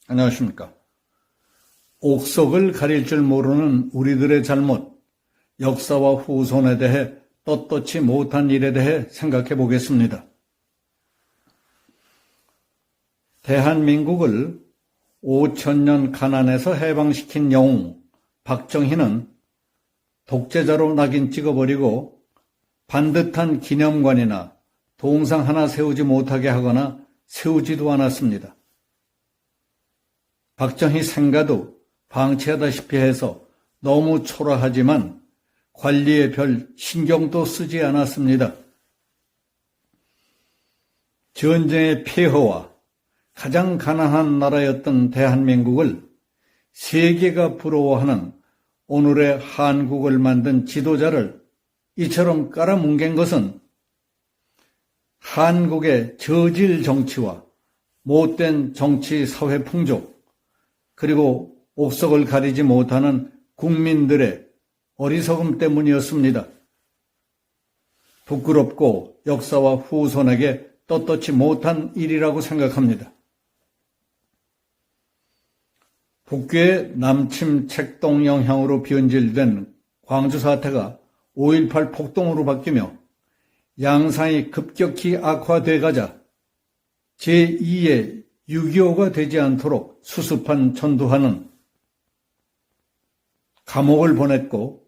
안녕하십니까. 옥석을 가릴 줄 모르는 우리들의 잘못, 역사와 후손에 대해 떳떳이 못한 일에 대해 생각해 보겠습니다. 대한민국을 5,000년 가난에서 해방시킨 영웅 박정희는 독재자로 낙인 찍어버리고 반듯한 기념관이나 동상 하나 세우지 못하게 하거나 세우지도 않았습니다. 박정희 생가도 방치하다시피 해서 너무 초라하지만 관리에 별 신경도 쓰지 않았습니다. 전쟁의 폐허와 가장 가난한 나라였던 대한민국을 세계가 부러워하는 오늘의 한국을 만든 지도자를 이처럼 깔아뭉갠 것은 한국의 저질 정치와 못된 정치 사회 풍조, 그리고 옥석을 가리지 못하는 국민들의 어리석음 때문이었습니다. 부끄럽고 역사와 후손에게 떳떳이 못한 일이라고 생각합니다. 북괴의 남침 책동 영향으로 변질된 광주 사태가 5.18 폭동으로 바뀌며 양상이 급격히 악화돼 가자 제2의 6.25가 되지 않도록 수습한 전두환은 감옥을 보냈고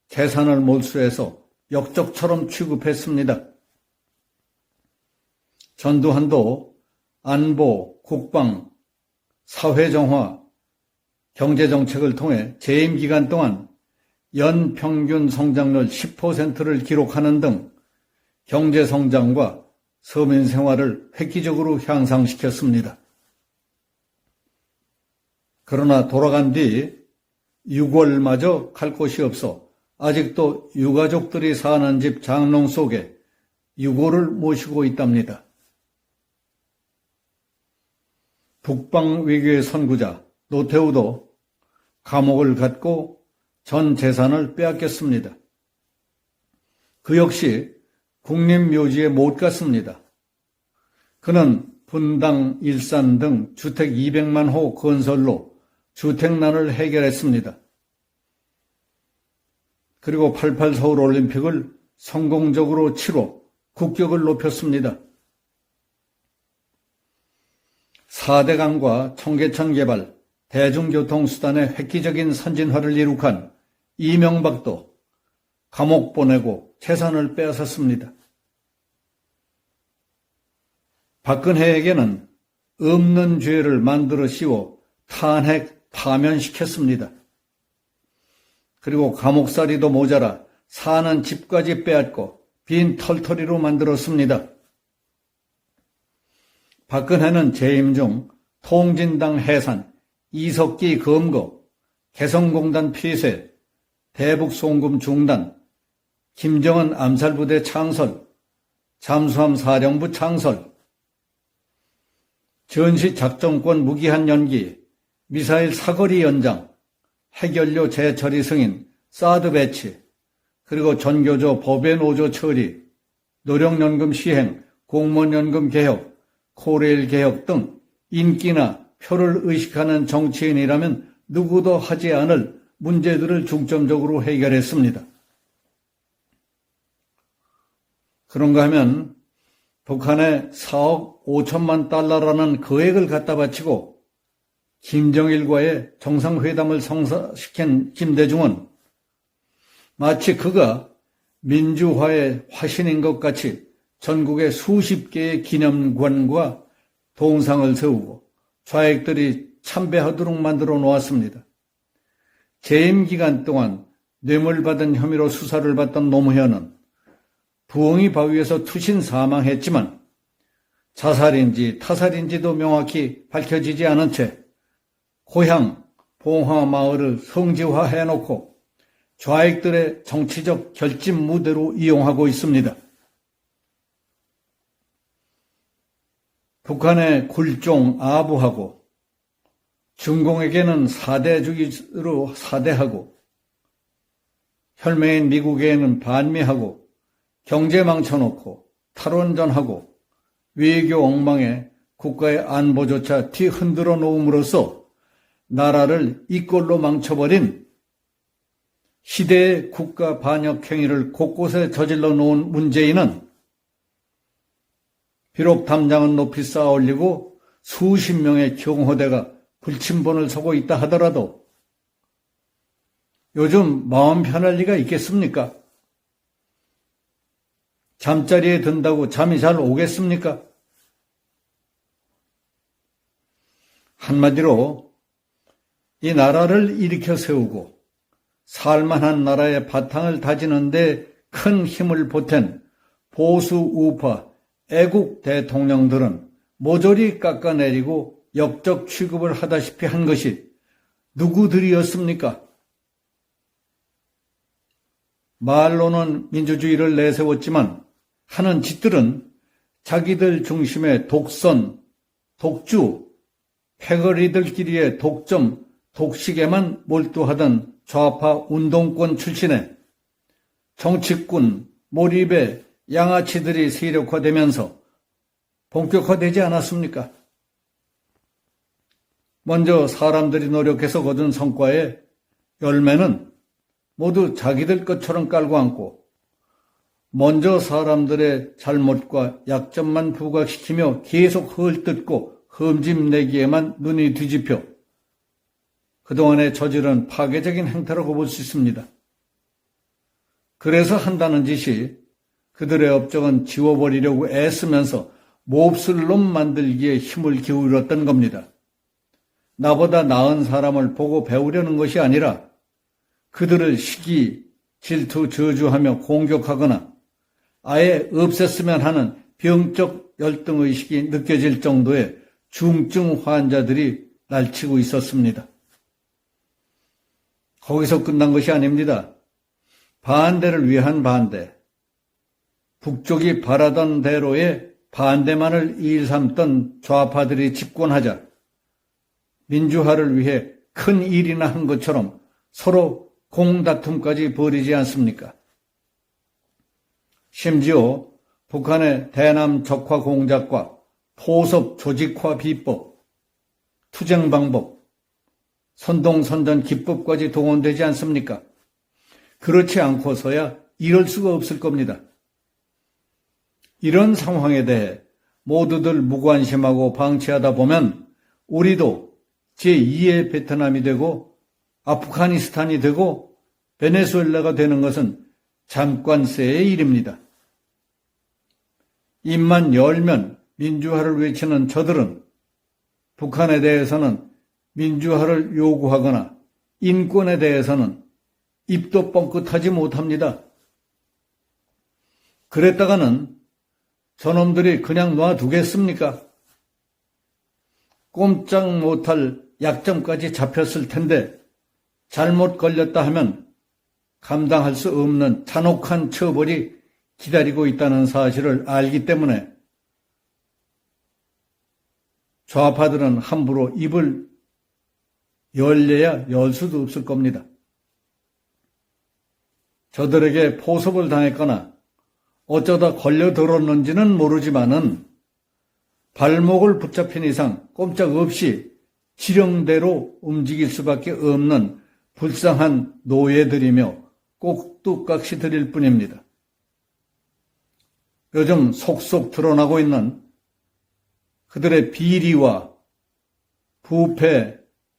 재산을 몰수해서 역적처럼 취급했습니다. 전두환도 안보, 국방, 사회정화, 경제정책을 통해 재임 기간 동안 연평균 성장률 10%를 기록하는 등 경제성장과 서민생활을 획기적으로 향상시켰습니다. 그러나 돌아간 뒤 6월마저 갈 곳이 없어 아직도 유가족들이 사는 집 장롱 속에 유고를 모시고 있답니다. 북방외교의 선구자 노태우도 감옥을 갔고 전 재산을 빼앗겼습니다. 그 역시 국립묘지에 못 갔습니다. 그는 분당, 일산 등 주택 200만 호 건설로 주택난을 해결했습니다. 그리고 88 서울올림픽을 성공적으로 치러 국격을 높였습니다. 4대강과 청계천 개발, 대중교통수단의 획기적인 선진화를 이룩한 이명박도 감옥 보내고 재산을 빼앗았습니다. 박근혜에게는 없는 죄를 만들어 씌워 탄핵, 파면시켰습니다. 그리고 감옥살이도 모자라 사는 집까지 빼앗고 빈 털터리로 만들었습니다. 박근혜는 재임 중 통진당 해산, 이석기 검거, 개성공단 폐쇄, 대북송금 중단, 김정은 암살부대 창설, 잠수함 사령부 창설, 전시작전권 무기한 연기, 미사일 사거리 연장, 핵연료 재처리 승인, 사드 배치, 그리고 전교조 법외 노조 처리, 노령연금 시행, 공무원연금 개혁, 코레일 개혁 등 인기나 표를 의식하는 정치인이라면 누구도 하지 않을 문제들을 중점적으로 해결했습니다. 그런가 하면 북한에 4억 5천만 달러라는 거액을 갖다 바치고 김정일과의 정상회담을 성사시킨 김대중은 마치 그가 민주화의 화신인 것 같이 전국에 수십 개의 기념관과 동상을 세우고 좌익들이 참배하도록 만들어 놓았습니다. 재임 기간 동안 뇌물받은 혐의로 수사를 받던 노무현은 부엉이 바위에서 투신 사망했지만 자살인지 타살인지도 명확히 밝혀지지 않은 채 고향 봉화마을을 성지화해놓고 좌익들의 정치적 결집 무대로 이용하고 있습니다. 북한의 굴종 아부하고 중공에게는 사대주의로 사대하고 혈맹인 미국에는 반미하고 경제 망쳐놓고 탈원전하고 외교 엉망에 국가의 안보조차 뒤흔들어 놓음으로써 나라를 이 꼴로 망쳐버린 시대의 국가 반역 행위를 곳곳에 저질러 놓은 문재인은 비록 담장은 높이 쌓아 올리고 수십 명의 경호대가 불침번을 서고 있다 하더라도 요즘 마음 편할 리가 있겠습니까? 잠자리에 든다고 잠이 잘 오겠습니까? 한마디로 이 나라를 일으켜 세우고 살만한 나라의 바탕을 다지는 데 큰 힘을 보탠 보수 우파 애국 대통령들은 모조리 깎아내리고 역적 취급을 하다시피 한 것이 누구들이었습니까? 말로는 민주주의를 내세웠지만 하는 짓들은 자기들 중심의 독선, 독주, 패거리들끼리의 독점, 독식에만 몰두하던 좌파 운동권 출신의 정치꾼 몰입의 양아치들이 세력화되면서 본격화되지 않았습니까? 먼저 사람들이 노력해서 거둔 성과의 열매는 모두 자기들 것처럼 깔고 앉고 먼저 사람들의 잘못과 약점만 부각시키며 계속 헐뜯고 흠집내기에만 눈이 뒤집혀 그동안에 저지른 파괴적인 행태라고 볼 수 있습니다. 그래서 한다는 짓이 그들의 업적은 지워버리려고 애쓰면서 몹쓸 놈 만들기에 힘을 기울였던 겁니다. 나보다 나은 사람을 보고 배우려는 것이 아니라 그들을 시기, 질투, 저주하며 공격하거나 아예 없앴으면 하는 병적 열등의식이 느껴질 정도의 중증 환자들이 날치고 있었습니다. 거기서 끝난 것이 아닙니다. 반대를 위한 반대, 북쪽이 바라던 대로의 반대만을 일삼던 좌파들이 집권하자 민주화를 위해 큰 일이나 한 것처럼 서로 공다툼까지 벌이지 않습니까? 심지어 북한의 대남 적화 공작과 포섭 조직화 비법, 투쟁 방법, 선동선전 기법까지 동원되지 않습니까? 그렇지 않고서야 이럴 수가 없을 겁니다. 이런 상황에 대해 모두들 무관심하고 방치하다 보면 우리도 제2의 베트남이 되고 아프가니스탄이 되고 베네수엘라가 되는 것은 잠깐새의 일입니다. 입만 열면 민주화를 외치는 저들은 북한에 대해서는 민주화를 요구하거나 인권에 대해서는 입도 뻥끗하지 못합니다. 그랬다가는 저놈들이 그냥 놔두겠습니까? 꼼짝 못할 약점까지 잡혔을 텐데 잘못 걸렸다 하면 감당할 수 없는 잔혹한 처벌이 기다리고 있다는 사실을 알기 때문에 좌파들은 함부로 입을 열려야 열 수도 없을 겁니다. 저들에게 포섭을 당했거나 어쩌다 걸려들었는지는 모르지만은 발목을 붙잡힌 이상 꼼짝없이 지령대로 움직일 수밖에 없는 불쌍한 노예들이며 꼭두각시 드릴 뿐입니다. 요즘 속속 드러나고 있는 그들의 비리와 부패,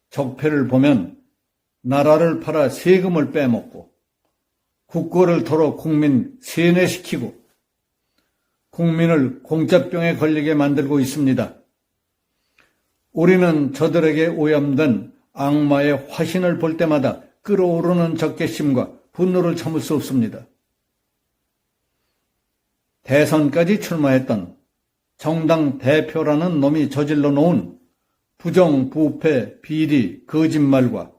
적폐를 보면 나라를 팔아 세금을 빼먹고 국고를 털어 국민 세뇌시키고 국민을 공짜병에 걸리게 만들고 있습니다. 우리는 저들에게 오염된 악마의 화신을 볼 때마다 끓어오르는 적개심과 분노를 참을 수 없습니다. 대선까지 출마했던 정당 대표라는 놈이 저질러 놓은 부정, 부패, 비리, 거짓말과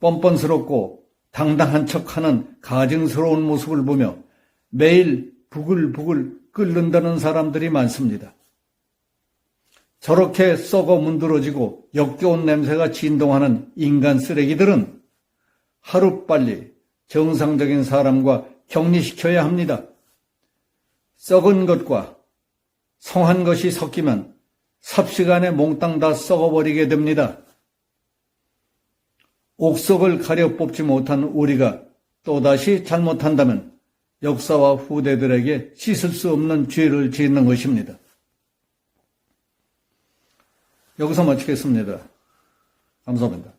뻔뻔스럽고 당당한 척하는 가증스러운 모습을 보며 매일 부글부글 끓는다는 사람들이 많습니다. 저렇게 썩어 문드러지고 역겨운 냄새가 진동하는 인간 쓰레기들은 하루빨리 정상적인 사람과 격리시켜야 합니다. 썩은 것과 성한 것이 섞이면 삽시간에 몽땅 다 썩어버리게 됩니다. 옥석을 가려 뽑지 못한 우리가 또다시 잘못한다면 역사와 후대들에게 씻을 수 없는 죄를 짓는 것입니다. 여기서 마치겠습니다. 감사합니다.